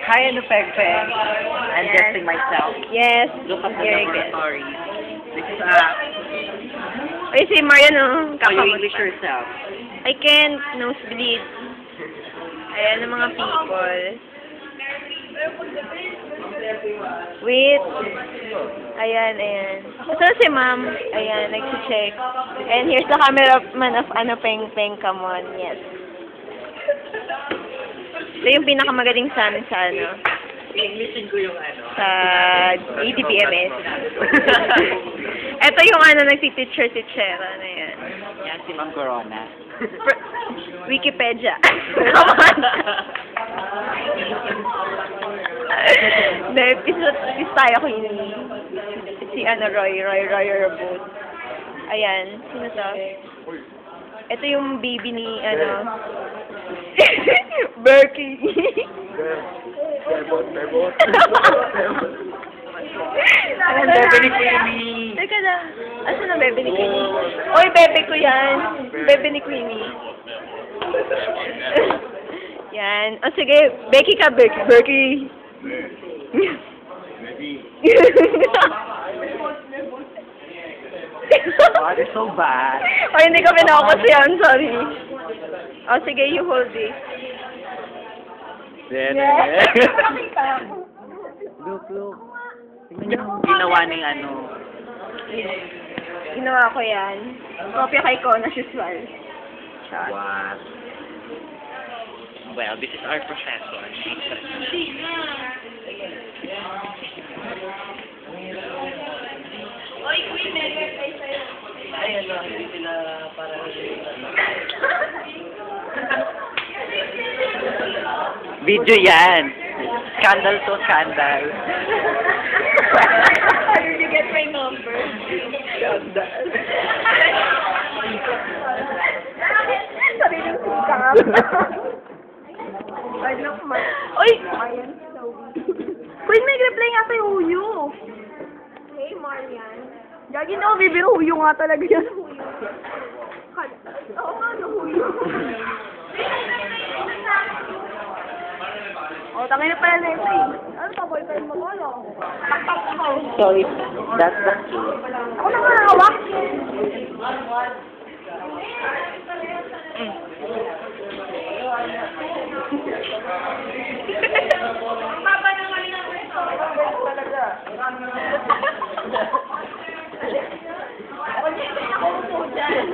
Hi, ano, Peg-Peg? I'm Yes. guessing myself. Yes. Look at the Very good. laboratory. This is, Ay, si Marian, oh. how you Kakamot English pa. yourself? I can't. Nosebleed. Ayan ang mga people. Wait. Ayan, ayan. Saan si ma'am? Ayan, nag-check. And here's the cameraman of ano, Peng Peng. Come on, yes. Ito yung pinakamagaling sa amin sa ano. Englishin ko yung ano. Sa ADPMS. Ito yung ano, nagtiteacher-teachera na yan. Yan si Ma'am Corona. Wikipedia. Is tayo ko yun. Si ano, Roy Rabot. Ayan. Sino to? Ito yung baby ni, ano, Berkey. Bebot. Ayan, bebe ni Queenie. Teka lang. Asan ang bebe ni Queenie? Oy, bebe ko yan. Bebe ni Queenie. Yan. O sige, Becky ka, Berkey. Oh, they're so bad. O, hindi ko pinakos yan. Sorry. O, sige, you hold it. Look. Tingnan niyo yung ginawa ng ano. Ginawa ko yan. Kopya kay Con as usual. Shot. What? Well, this is our professor. Oy, Queen, meron kayo sa'yo. Ay, ano, hindi sila para video yan. Scandal to scandal. How did you get my number? Scandal. Sariling sikap. Ay, look, Oy! Queen, may reply nga kay Huyo. Hey, Marian. Gagi na, bibiro. Huyo nga talaga yan. Huyo. Oo nga, no, Huyo. Oh, tangin na pala na ito eh. Ano pa, boyfriend mo ko, no? Takpak ako. Sorry, that's the key. Ako na nga hawak. Papa na nga lang ito. Talaga. Ako niya, ako po dyan.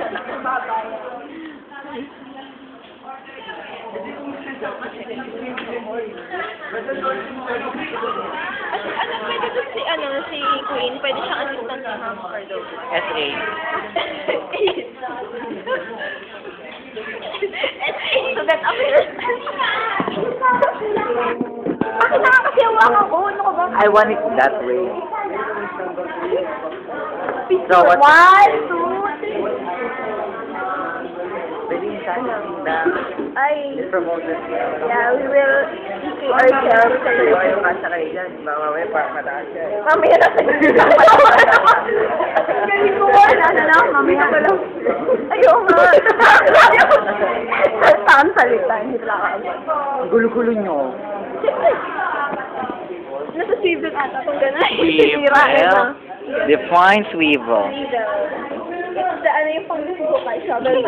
Ano pwede doon si Queen? Pwede siyang assistant sa Ma'am Cordova. SA. So that appears. Bakit nakakasiyawa ako? Ano ka ba? I want it that way. Picture. So, what- 1, 2, 3. Pwede yung sana na Ay, promoted. yeah, we will see ourselves. Yung kasa kayo dyan, mamaya para mataas yan. Mamaya na kayo. Galing ko wala na lang. Mamaya ko lang. Ayaw nga. Saan salita? Hindi lang ako. Ang gulo-gulo nyo. Nasa swivel ata kung gano'n. Swivel. Define swivel. It's the ano yung pang-gusto ko kay Shovel.